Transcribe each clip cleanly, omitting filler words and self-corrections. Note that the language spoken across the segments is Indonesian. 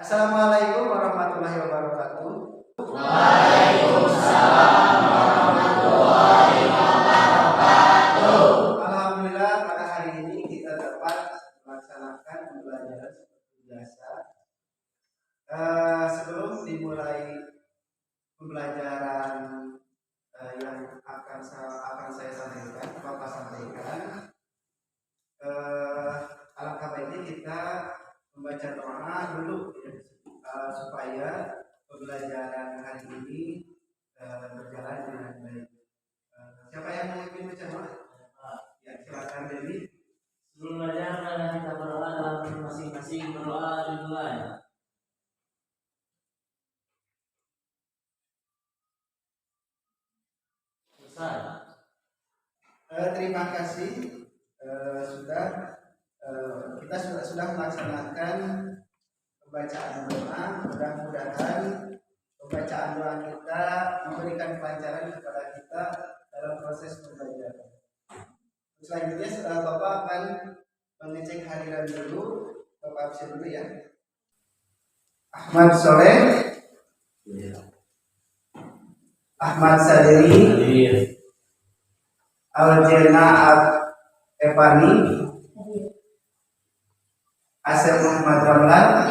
Assalamualaikum warahmatullahi wabarakatuh. Waalaikumsalam warahmatullahi wabarakatuh. Alhamdulillah pada hari ini kita dapat melaksanakan pembelajaran seperti biasa. Sebelum dimulai pembelajaran yang akan saya sampaikan, Bapak sampaikan, alangkah baiknya kita membaca doa dulu supaya pembelajaran hari ini berjalan dengan baik. Siapa yang mau ikut baca doa? Ya, silakan Dewi. Sebelum belajar, marilah kita berdoa dalam masing-masing berdoa dimulai. Terima kasih kita sudah melaksanakan pembacaan doa. Mudah-mudahan pembacaan doa kita memberikan pelajaran kepada kita dalam proses pembelajaran. Selanjutnya Bapak akan mengecek hadiran dulu. Bapak absen dulu ya. Ahmad Soleh, Ahmad Sadiri, Aljena Epani, Asep Muhammad Ramlan,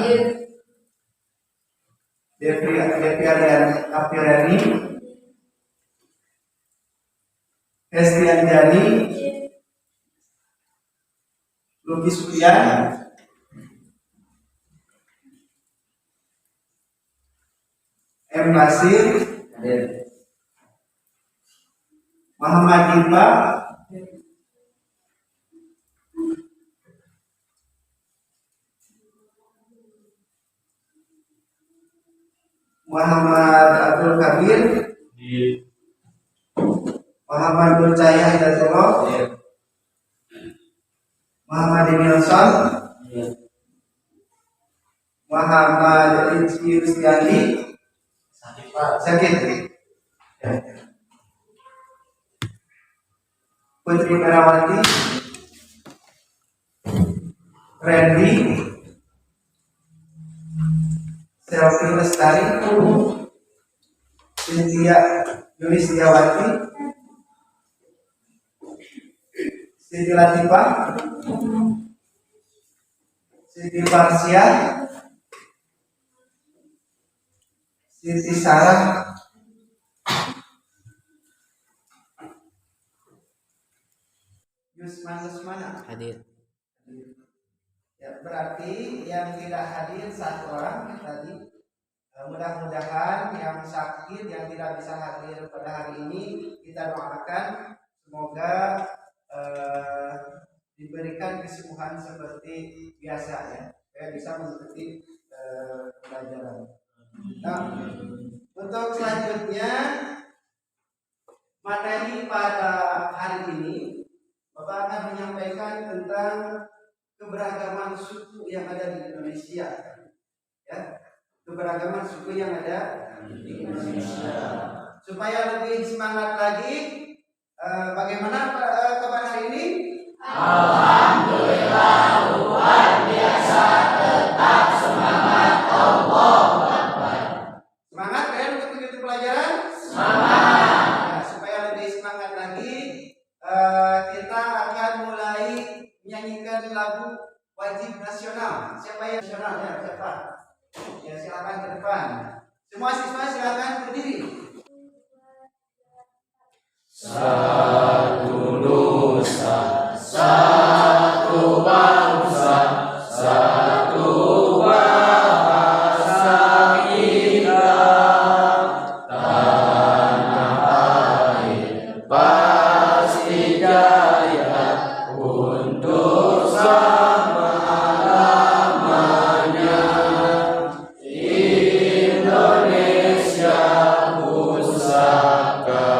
Devi Apirani, Hestian Jani, Luki Supian, M. Nasir, Muhammad Iqbal, Muhammad Abdul Kabir, Muhammad Nur Cahaya Hidayatullah, Muhammad Emilson, Muhammad Rizky Rusdiani, Sakit, Putri Merawati, Randy, Selvi Lestari, Cynthia Yunistiawati, Siti Latifah, Siti Farsia, Siti Sarah, Yusman Hadir. Ya, berarti yang tidak hadir satu orang tadi. Mudah-mudahan yang sakit, yang tidak bisa hadir pada hari ini, kita doakan semoga diberikan kesembuhan seperti biasa ya, supaya bisa mengikuti pelajaran. Nah, untuk selanjutnya materi pada hari ini, Bapak akan menyampaikan tentang keberagaman suku yang ada di Indonesia. Ya, keberagaman suku yang ada di Indonesia. Supaya lebih semangat lagi, bagaimana kabar hari ini? Alhamdulillah luar biasa, tetap semangat. Allah Akbar. Semangat kalian untuk mengikuti pelajaran? Semangat. Ya, supaya lebih semangat lagi, kita akan mulai menyanyikan lagu wajib nasional. Siapa yang nasional ya? Siapa? Ya, silakan ke depan. Semua siswa silakan berdiri. Satu nusa, satu bangsa, satu bahasa kita, tanah air pasti jaya untuk selama-lamanya. Indonesia pusaka,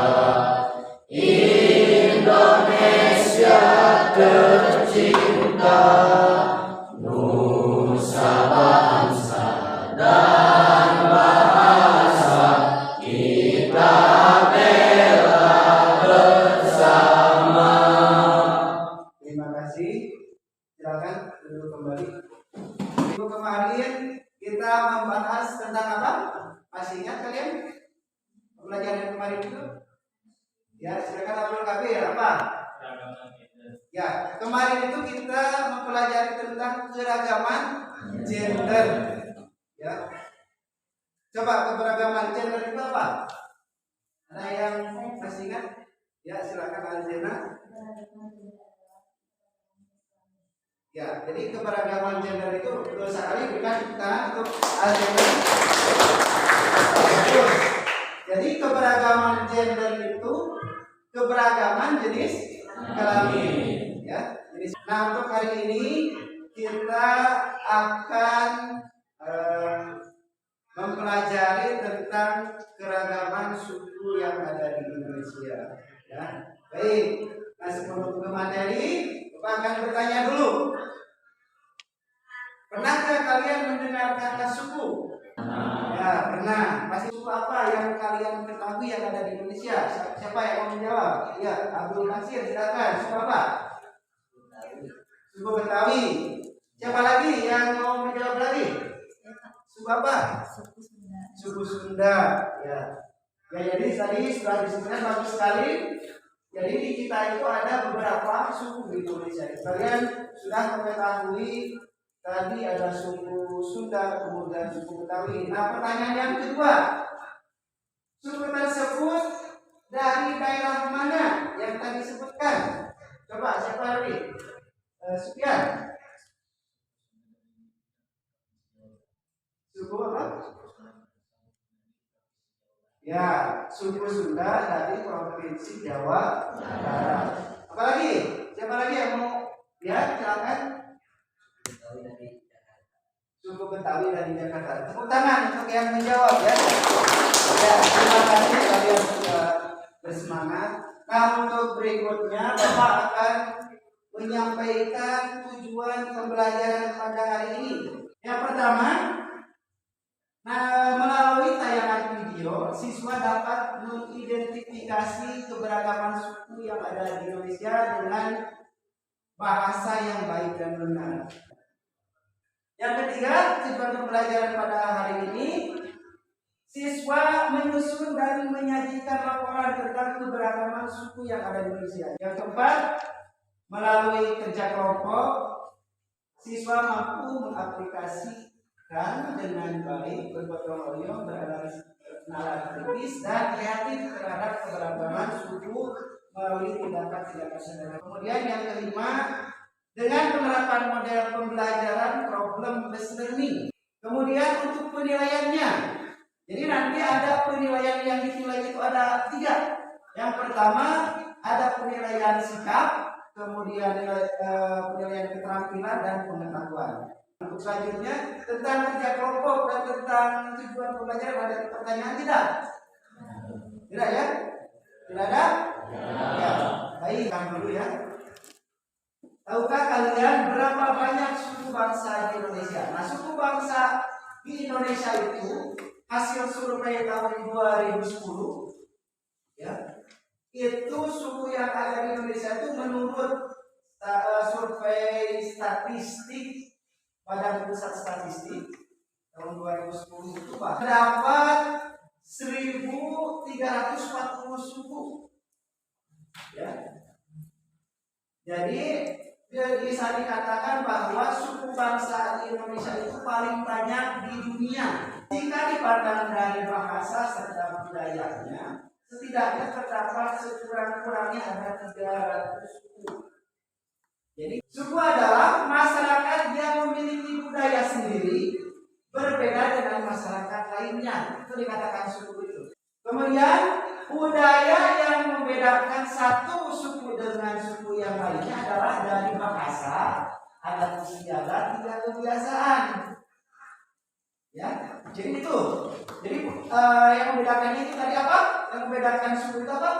Indonesia tercinta, nusa bangsa dan bahasa kita bela bersama. Terima kasih. Silakan duduk kembali. Minggu kemarin kita terakhir apa? Keragaman gender. Ya, kemarin itu kita mempelajari tentang keragaman gender. Ya. Coba keberagaman gender itu apa? Ada yang masih ingat? Ya, silakan Alzena. Ya, jadi keberagaman gender itu betul sekali bukan kita untuk Alzena. Jadi keberagaman gender itu keberagaman jenis kelamin. Ya, nah untuk hari ini kita akan mempelajari tentang keragaman suku yang ada di Indonesia. Ya, baik. Nah sebelum ke materi, Bapak akan bertanya dulu. Pernahkah kalian mendengar kata suku? Ya, pernah. Pasti suku apa yang kalian ketahui yang ada di Indonesia? Siapa yang mau menjawab? Ya, Abdul Nasir, silakan. Suku apa? Suku Betawi. Siapa lagi yang mau menjawab lagi? Suku apa? Suku Sunda. Ya. Ya, jadi tadi sudah disebutkan bagus sekali. Jadi di kita itu ada beberapa suku di Indonesia. Kalian sudah mengetahui tadi ada suku Sunda, kemudian suku Betawi. Nah, pertanyaan yang kedua, suku tersebut dari daerah mana yang tadi disebutkan? Coba siapa lagi? Sufyan. Suku apa? Ya, suku Sunda dari provinsi Jawa Barat. Apalagi? Siapa lagi yang mau? Ya, silakan. Suku Betawi dari Jakarta. Tepuk tangan untuk yang menjawab ya. Ya, terima kasih kalian sudah bersemangat. Nah, untuk berikutnya Bapak akan menyampaikan tujuan pembelajaran pada hari ini. Yang pertama, melalui tayangan video, siswa dapat mengidentifikasi keberagaman suku yang ada di Indonesia dengan bahasa yang baik dan benar. Yang ketiga, tujuan pembelajaran pada hari ini, siswa menyusun dan menyajikan laporan tentang keberagaman suku yang ada di Indonesia. Yang keempat, melalui kerja kelompok, siswa mampu mengaplikasikan dengan baik bergotong royong, beranalis kritis dan kreatif terhadap keberagaman suku melalui tindakan-tindakan sederhana. Kemudian yang kelima, dengan penerapan model pembelajaran problem-based learning. Kemudian untuk penilaiannya, jadi nanti ada penilaian yang dinilai itu ada 3. Yang pertama ada penilaian sikap, kemudian penilaian keterampilan dan pengetahuan. Untuk selanjutnya tentang kerja kelompok dan tentang tujuan pembelajaran ada pertanyaan tidak? Tidak ya? Tidak ada? Ya. Baik, kami dulu ya. Tahukah kalian berapa banyak suku bangsa di Indonesia? Nah, suku bangsa di Indonesia itu hasil survei tahun 2010 ya. Itu suku yang ada di Indonesia itu menurut survei statistik Badan Pusat Statistik tahun 2010 itu terdapat 1.340 suku. Ya. Jadi bisa dikatakan bahwa suku bangsa di Indonesia itu paling banyak di dunia. Jika dipandang dari bahasa serta budayanya, setidaknya terdapat sekurang-kurangnya ada 300 suku. Jadi suku adalah masyarakat yang memiliki budaya sendiri berbeda dengan masyarakat lainnya. Itu dikatakan suku itu. Kemudian budaya yang membedakan satu suku dengan suku yang lainnya adalah dari bahasa, adat istiadat, hingga kebiasaan. Ya, jadi itu. Jadi yang membedakannya itu tadi apa? Yang membedakan suku itu apa?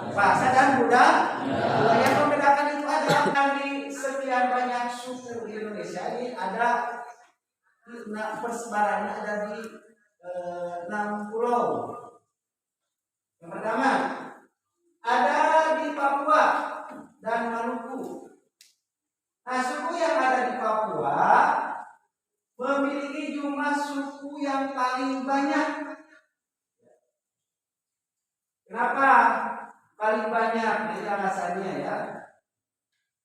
Bahasa dan budaya. Yang membedakan itu adalah dari sekian banyak suku di Indonesia ini ada persebarannya ada di 6 pulau. Yang pertama ada di Papua dan Maluku. Nah, suku yang ada di Papua memiliki jumlah suku yang paling banyak. Kenapa paling banyak ini alasannya ya.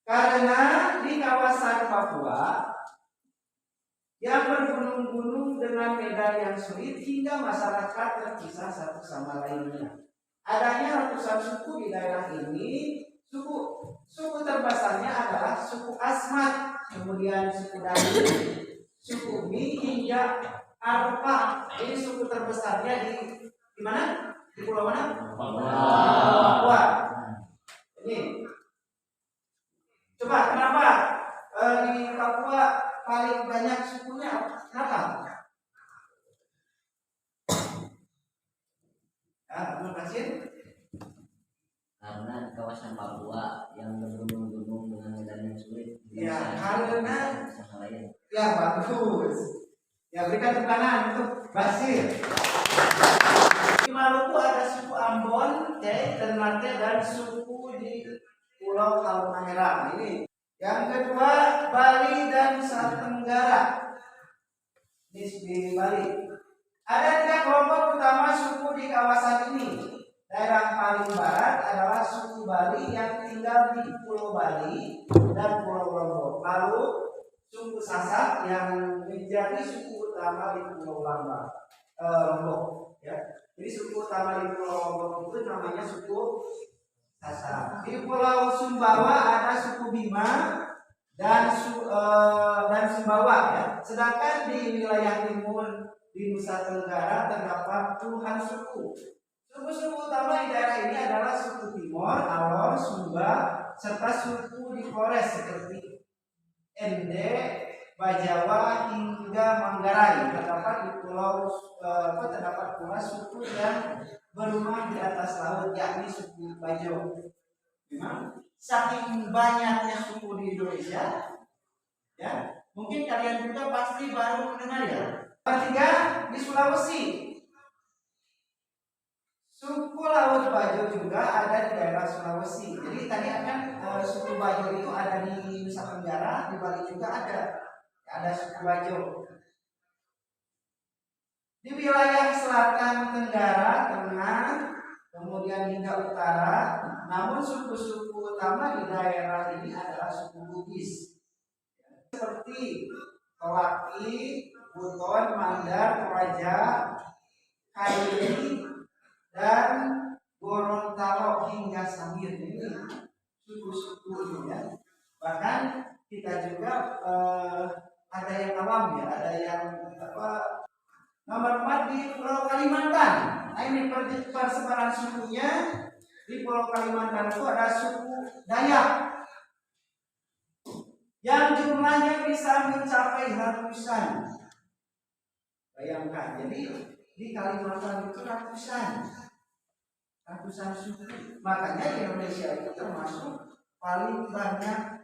Karena di kawasan Papua yang bergunung-gunung dengan medan yang sulit hingga masyarakat terpisah satu sama lainnya. Adanya ratusan suku di daerah ini. Suku terbesarnya adalah suku Asmat, kemudian suku Dani, suku Mi hingga Arpa. Ini suku terbesarnya di mana? Di pulau mana? Papua. Ini. Coba kenapa di Papua paling banyak sukunya? Kenapa? Terima kasih. Karena kawasan Papua yang bergunung-gunung dengan medan yang sulit. Ya, karena sama lain. Ya, bagus. Ya, berikan tepuk tangan untuk Basir. Di Maluku ada suku Ambon, Ternate, dan suku di Pulau Halmahera. Ini. Yang kedua, Bali dan Nusa Tenggara. Di Bali. Ada 3 kelompok utama suku di kawasan ini. Daerah paling barat adalah suku Bali yang tinggal di Pulau Bali dan Pulau Lombok. Lalu suku Sasak yang menjadi suku utama di Pulau Lombok. Ya. Jadi suku utama di Pulau Lombok itu namanya suku Sasak. Di Pulau Sumbawa ada suku Bima dan Sumbawa. Ya. Sedangkan di wilayah timur di Nusa Tenggara terdapat puluhan suku. Suku-suku utama di daerah ini adalah suku Timor, Alor, Sumba, serta suku di Flores seperti Ende, Bajawa hingga Manggarai. Terdapat pula suku yang berumah di atas laut, yakni suku Bajo. Memang saking banyaknya suku di Indonesia, ya mungkin kalian juga pasti baru mendengar ya. Ketiga di Sulawesi. Suku Laut Bajo juga ada di daerah Sulawesi. Jadi tadi akan suku Bajo itu ada di Nusa Tenggara, di Bali juga ada suku Bajo. Di wilayah selatan Tenggara, tengah, kemudian hingga utara, namun suku-suku utama di daerah ini adalah suku Bugis. Seperti Tolaki, Buton, Mandar, Toraja, Kaili, dan Gorontalo hingga Samir. Ini suku-suku ini ya. Bahkan kita juga ada yang awam ya, ada yang nomor 4 di Pulau Kalimantan. Nah ini persebaran sukunya di Pulau Kalimantan itu ada suku Dayak yang jumlahnya bisa mencapai ratusan. Bayangkan, jadi di Kalimantan itu ratusan suku. Makanya di Indonesia itu termasuk paling banyak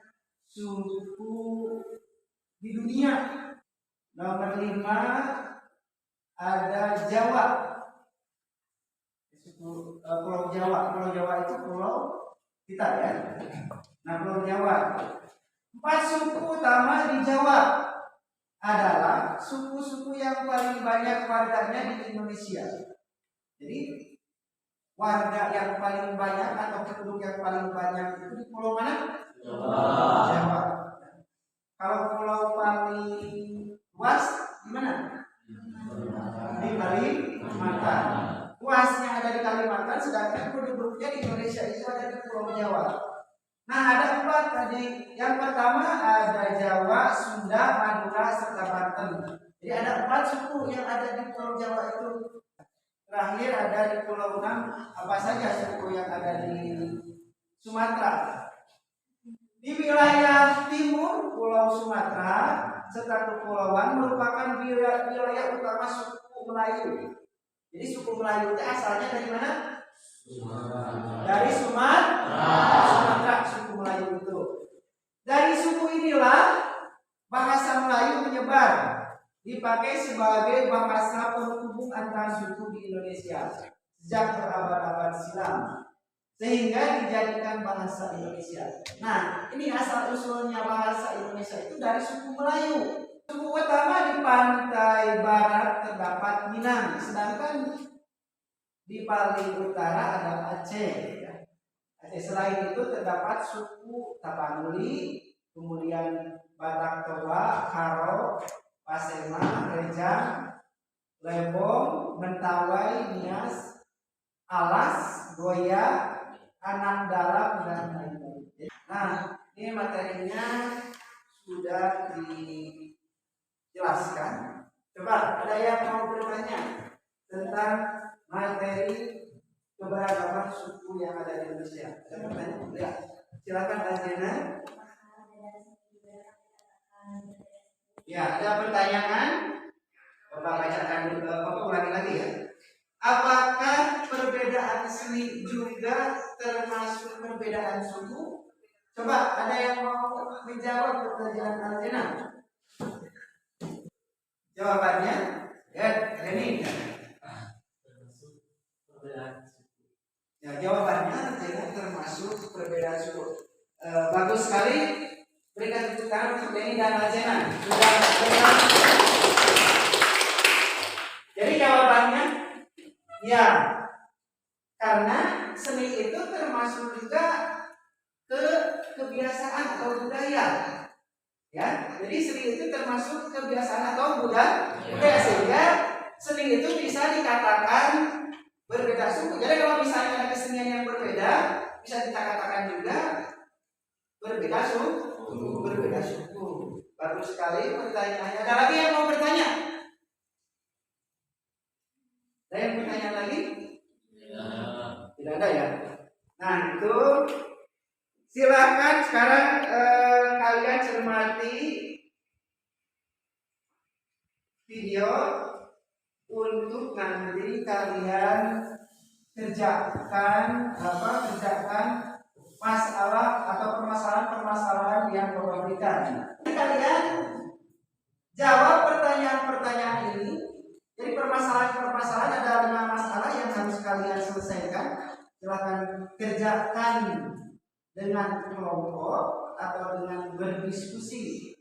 suku di dunia. Nomor 5 ada Jawa. Pulau Jawa. Pulau Jawa itu pulau kita ya. Nah, Pulau Jawa. 4 suku utama di Jawa adalah suku-suku yang paling banyak warganya di Indonesia. Jadi warga yang paling banyak atau penduduk yang paling banyak itu di pulau mana? Jawa. Kalau pulau paling luas di mana? Di Kalimantan. Luasnya ada di Kalimantan, sedangkan penduduknya di Indonesia itu ada di Pulau Jawa. Nah, ada 4 tadi. Yang pertama ada Jawa, Sunda, Madura, serta Banten. Jadi ada 4 suku yang ada di Pulau Jawa itu. Terakhir ada di Pulau 6, apa saja suku yang ada di Sumatera. Di wilayah timur Pulau Sumatera serta Kepulauan merupakan wilayah utama suku Melayu. Jadi suku Melayu itu asalnya dari mana? Dari Sumatera, suku Melayu itu. Dari suku inilah bahasa Melayu menyebar, dipakai sebagai bahasa penghubung antar suku di Indonesia sejak berabad-abad silam, sehingga dijadikan bahasa Indonesia. Nah, ini asal usulnya bahasa Indonesia itu dari suku Melayu. Suku utama di pantai barat terdapat Minang, sedangkan di paling utara ada Aceh. Selain itu terdapat suku Tapanuli, kemudian Batak Toba, Karo, Pasema, Rejang, Lebong, Mentawai, Nias, Alas, Goya, Anak Dalam, dan lain-lain. Nah, ini materinya sudah dijelaskan. Coba ada yang mau bertanya tentang materi keberagaman suku yang ada di Indonesia? Ada pertanyaan? Ya, silakan Azena. Ya, ada pertanyaan? Bapak bacakan dulu. Bapak ulangi lagi ya. Apakah perbedaan seni juga termasuk perbedaan suku? Coba ada yang mau menjawab pertanyaan Azena? Jawabannya, ya, Reni. Termasuk perbedaan suku. Ya, jawabannya tidak termasuk perbedaan suku. Bagus sekali. Berikan tepuk tangan untuk Reni dan Azena. Sudah benar. Jadi jawabannya, ya, karena seni itu termasuk juga kebiasaan atau budaya. Ya, jadi seni itu termasuk kebiasaan atau budaya, sehingga seni itu bisa dikatakan berbeda suku. Jadi kalau misalnya ada kesenian yang berbeda, bisa kita katakan juga berbeda suku. Berbeda suku. Bagus sekali pertanyaannya. Ada lagi yang mau bertanya? Ada yang bertanya lagi? Tidak ada ya. Nah itu. Silahkan sekarang kalian cermati video untuk nanti kalian kerjakan masalah atau permasalahan yang Bapak berikan. Kalian jawab pertanyaan-pertanyaan ini. Jadi permasalahan ada 5 masalah yang harus kalian selesaikan. Silahkan kerjakan dengan kelompok atau dengan berdiskusi.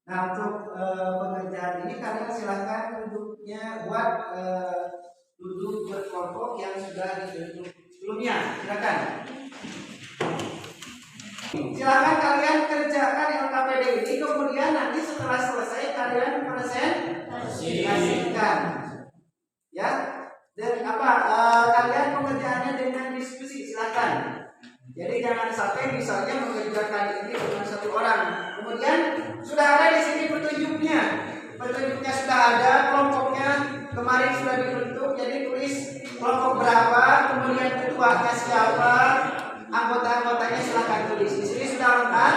Nah untuk pengerjaan ini kalian silahkan duduknya duduk berkelompok yang sudah dibentuk sebelumnya. Silakan kalian kerjakan LKPD ini, kemudian nanti setelah selesai kalian presentasikan. Ya, dan kalian pengerjaannya dengan diskusi, silakan. Jadi jangan sampai misalnya mengerjakan ini dengan 1 orang. Kemudian sudah ada di sini petunjuknya. Petunjuknya sudah ada, kelompoknya kemarin sudah dibentuk. Jadi tulis kelompok berapa, kemudian ketuanya siapa, anggota-anggotanya silakan tulis. Di sini sudah lengkap.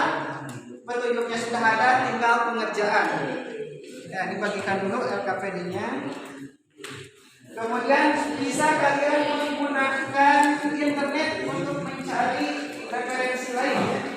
Petunjuknya sudah ada, tinggal pengerjaan. Ya, dibagikan dulu LKPD-nya. Kemudian bisa kalian menggunakan internet untuk mencari referensi lain.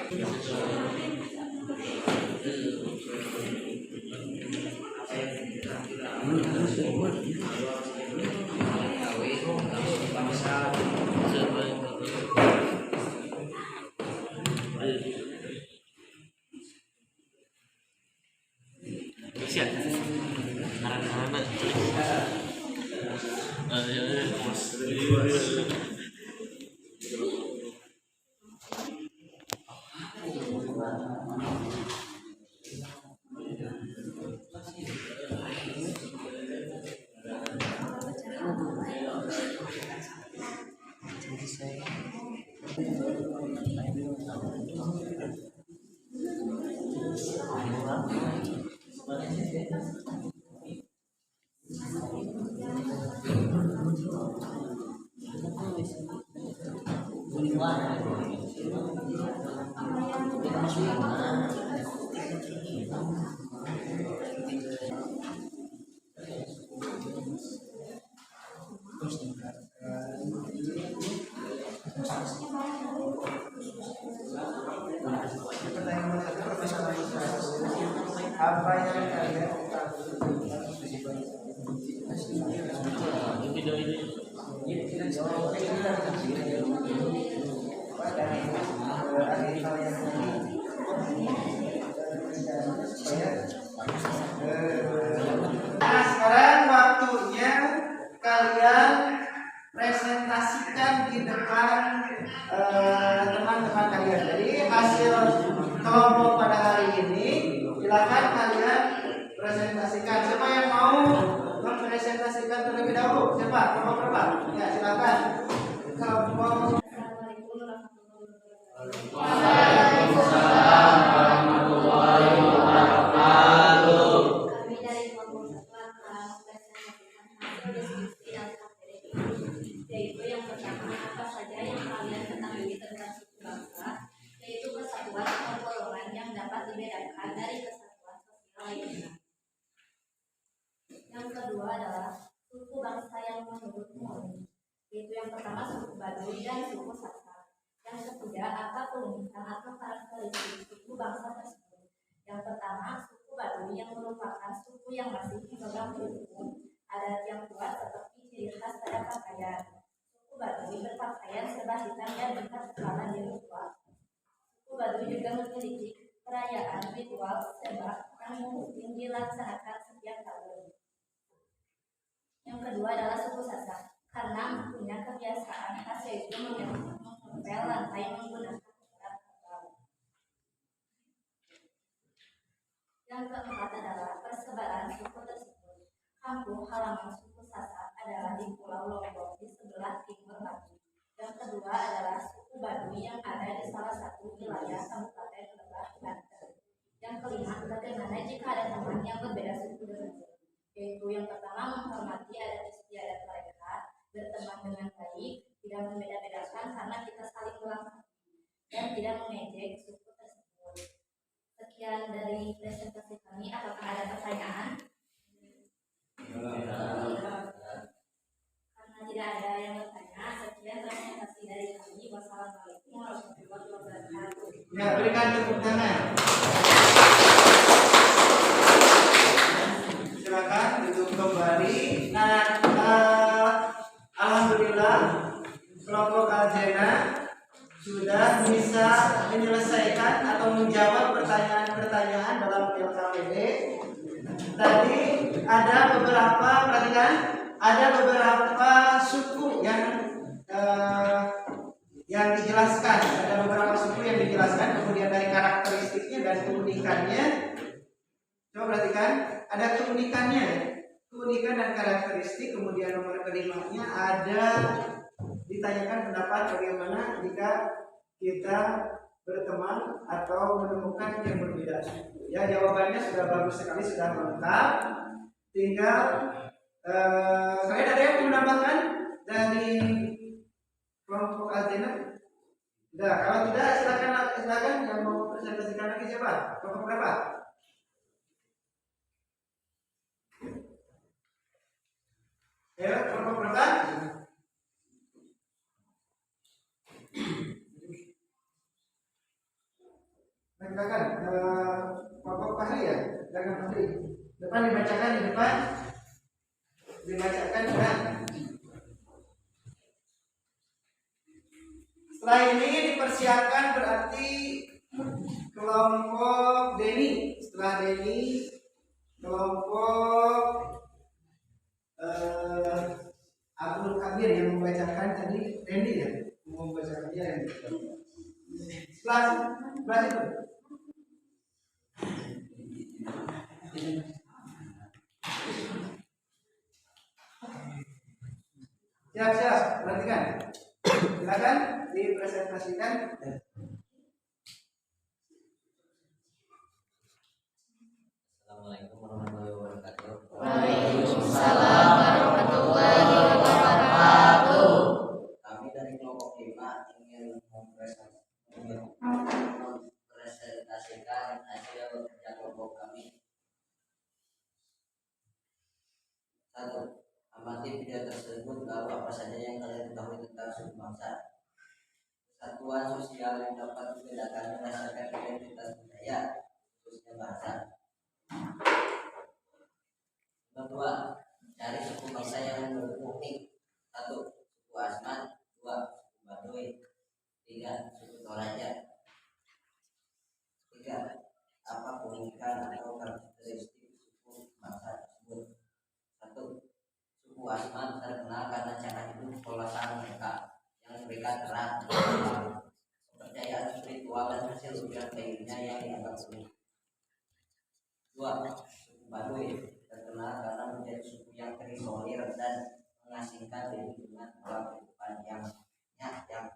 Apa yang kalian Nah, sekarang waktunya kalian presentasikan di depan teman-teman kalian. Jadi hasil kelompok pada hari ini silakan kalian presentasikan. Siapa yang mau mempresentasikan terlebih dahulu? Siapa? Kelompok berapa? Ya silakan. Kelompok. Waalaikumsalam warahmatullahi wabarakatuh. Kami dari kelompok satu akan mempresentasikan hasil diskusi dan materi, yaitu yang pertama apa saja yang kalian ketahui tentang suku bangsa, yaitu kesatuan atau golongan yang dapat dibedakan dari kesatuan sosial lainnya. Yang kedua adalah suku bangsa yang menurutmu, yaitu yang pertama suku Baduy dan suku Sasak. Yang ketiga, apa keunikan atau karakteristik suku bangsa tersebut? Yang pertama, suku Baduy yang merupakan suku yang masih memegang hukum adat yang kuat seperti ciri khas pada pakaian. Suku Baduy berpakaian serba hitam dan ikat kepala di muka. Suku Baduy juga memiliki perayaan ritual sebab yang mungkin dilaksanakan setiap tahun. Yang kedua adalah suku Sasak, karena punya kebiasaan khas yaitu menempel lantai menggunakan urat kabel. Yang keempat adalah persebaran suku tersebut. Kampung halaman suku Sasak adalah di Pulau Lombok di sebelah timur Batu. Yang kedua adalah suku Baduy yang ada di salah satu wilayah Kabupaten Lebak, Banten. Yang kelima, bagaimana jika ada teman yang berbeda suku denganmu? Yaitu yang pertama, menghormati adat istiadat mereka, berteman dengan baik, tidak membeda-bedakan karena kita saling melengkapi, dan tidak mengejek suku tersebut. Sekian dari presentasi kami. Apakah ada pertanyaan? Karena tidak ada yang bertanya, sekian presentasi dari kami. Wassalamualaikum warahmatullahi wabarakatuh. Ya, berikan tepuk tangan. Silakan duduk kembali. Alhamdulillah kelompok Aljena sudah bisa menyelesaikan atau menjawab pertanyaan-pertanyaan dalam LKPD. Tadi ada beberapa, perhatikan, ada beberapa suku yang dijelaskan, ada beberapa suku yang dijelaskan, kemudian dari karakteristiknya dan keunikannya. Coba perhatikan, ada keunikannya. Keunikan dan karakteristik. Kemudian nomor kelimanya ada ditanyakan pendapat bagaimana jika kita berteman atau menemukan yang berbeda suku. Ya, jawabannya sudah bagus sekali, sudah lengkap. Tinggal kalian ada yang mau menambahkan dari kelompok Aljena? Nah, kalau tidak silakan yang mau presentasikan lagi siapa? Kelompok berapa? Ya, kelompok berapa? Silakan, kelompok Fahri ya, silakan Fahri. Depan dibacakan di depan, dibacakan ya. Setelah ini dipersiapkan berarti kelompok Deni. Setelah Deni, kelompok Abdul Kabir yang membacakan tadi. Randy ya, mau membacakan dia yang sebelah itu. Siap, perhatikan. Silakan dipresentasikan. Assalamualaikum warahmatullahi wabarakatuh. Waalaikumsalam warahmatullahi wabarakatuh. Kami dari kelompok 5 ingin mempresentasikan hasil kerja kelompok kami. 1. Amati video tersebut, lalu apa saja yang kalian ketahui tentang suku bangsa. Kesatuan sosial yang dapat dibedakan berdasarkan identitas budaya, khususnya bahasa. Kedua, cari suku bangsa yang unik. 1. Suku Asmat. 2. Suku Baduy. 3. Suku Toraja. 3. Apa keunikan atau karakteristik suku bangsa tersebut? 1. Suku Asmat terkenal karena cara hidup kolossal mereka yang mereka terang kepercayaan spiritual dan hasil ujian bayinya yang dianggap sulit. 2. Suku Baduy terkenal karena menjadi suku yang terisolir dan mengasingkan diri dengan pola kehidupan yang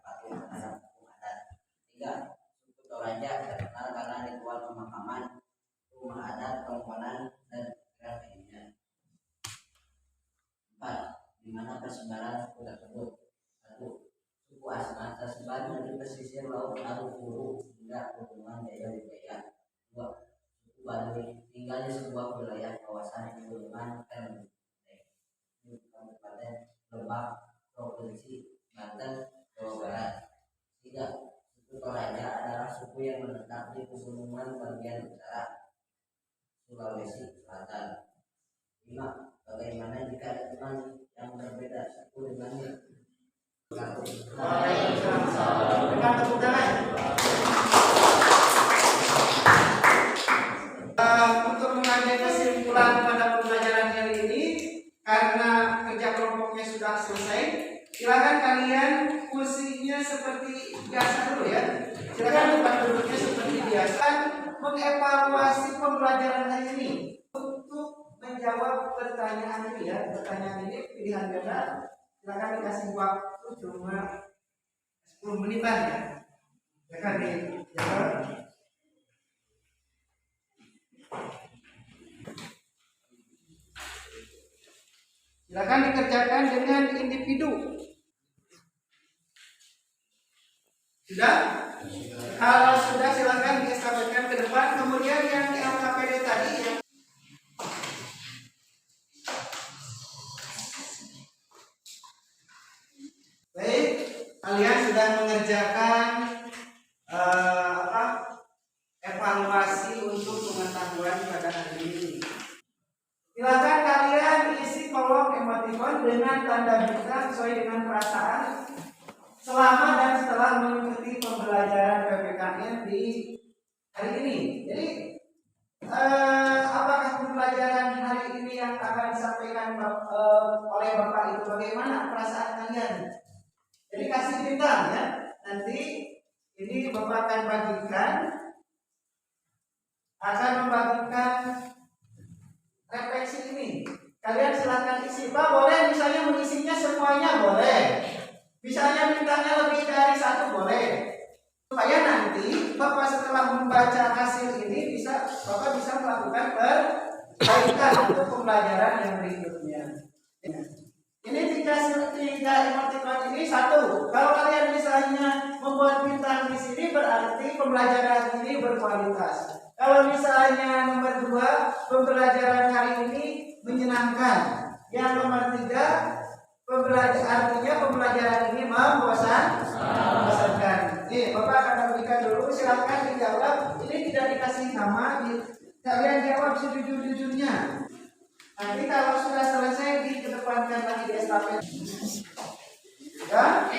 patuh terhadap hukum adat. 3. Suku Toraja terkenal karena ritual pemakaman, rumah adat, permohonan, dan pikiran lainnya. 4. Di mana persebaran suku tersebut? 1. Suku Asmat tersebar dari pesisir laut Arukuru hingga pegunungan Jaya Wijaya. 2. Suku Baduy tinggal di sebuah wilayah kawasan pegunungan Kabupaten Lebak, Provinsi Banten, Jawa Barat. 3. Suku Toraja adalah suku yang menetap di pegunungan bagian utara Sulawesi Selatan. 5. Bagaimana jika ada teman yang berbeda suku dengannya? Waalaikumsalam. Berikan tepuk tangan. Untuk mengambil kesimpulan pada pembelajaran hari ini, karena kerja kelompoknya sudah selesai, silakan kalian kursinya seperti biasa dulu ya. Silakan tempat duduknya seperti biasa. Mengevaluasi pembelajaran hari ini untuk menjawab pertanyaan ini ya. Pertanyaan ini pilihan ganda. Silakan dikasih waktu cuma 10 menitan ya. Silakan dijawab. Silakan dikerjakan dengan individu. Sudah? Kalau sudah silakan disampaikan ke depan. Kemudian yang LKPD tadi ya. Baik, kalian sudah mengerjakan evaluasi untuk pengetahuan pada hari ini. Silakan kalian isi kolom emoticon dengan tanda bintang sesuai dengan perasaan selama dan setelah mengikuti pembelajaran PPKN di hari ini. Jadi apakah pembelajaran hari ini yang akan disampaikan oleh Bapak itu bagaimana perasaan kalian? Jadi kasih bintang ya. Nanti ini Bapak akan membagikan refleksi ini. Kalian silakan isi. Pak, boleh misalnya mengisinya semuanya boleh. Misalnya mintanya lebih dari 1 boleh. Supaya nanti Bapak setelah membaca hasil ini Bapak bisa melakukan perbaikan untuk pembelajaran yang berikutnya. Ini 3 emoticon ini 1. Kalau kalian misalnya membuat bintang di sini berarti pembelajaran ini berkualitas. Kalau misalnya nomor 2, pembelajaran hari ini menyenangkan. Yang nomor 3, artinya pembelajaran ini membosankan. Nih, Bapak akan memberikan dulu, silakan dijawab. Ini tidak dikasih nama, kalian jawab sejujur-jujurnya. Nanti kalau sudah selesai dikedepankan lagi di estafet. Ya?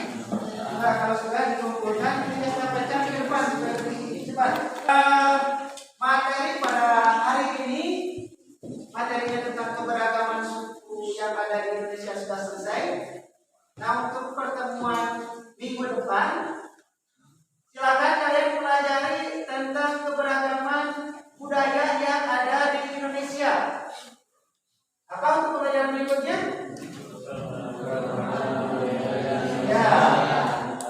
Nah, kalau sudah dikumpulkan di estafetnya ke depan lebih cepat. Materi pada hari ini, materinya tentang keberagaman suku yang ada di Indonesia sudah selesai. Nah, untuk pertemuan minggu depan, silakan kalian pelajari tentang keberagaman budaya yang ada di Indonesia. Apa untuk pelajaran berikutnya? Ya.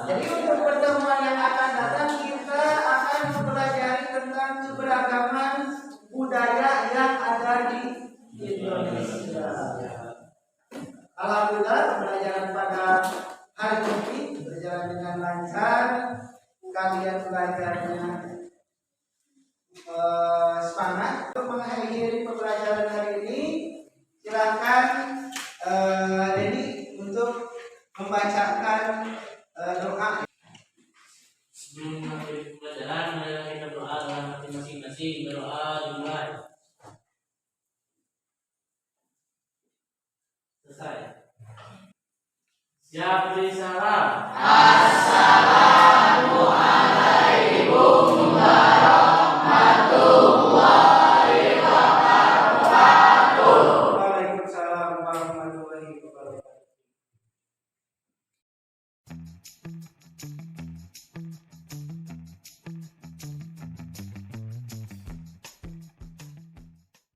Jadi untuk pertemuan yang akan datang kita akan mempelajari tentang keberagaman budaya yang ada di Indonesia. Alhamdulillah pembelajaran pada hari ini berjalan dengan lancar. Kalian belajarnya semangat. Untuk mengakhiri pembelajaran hari ini, silakan Dedi untuk membacakan doa. Sebelum mengakhiri pembelajaran, marilah kita berdoa dalam hati masing-masing. Berdoa dimulai. Selesai. Siap beri salam. Assalamualaikum warahmatullahi wabarakatuh. Waalaikumsalam warahmatullahi wabarakatuh.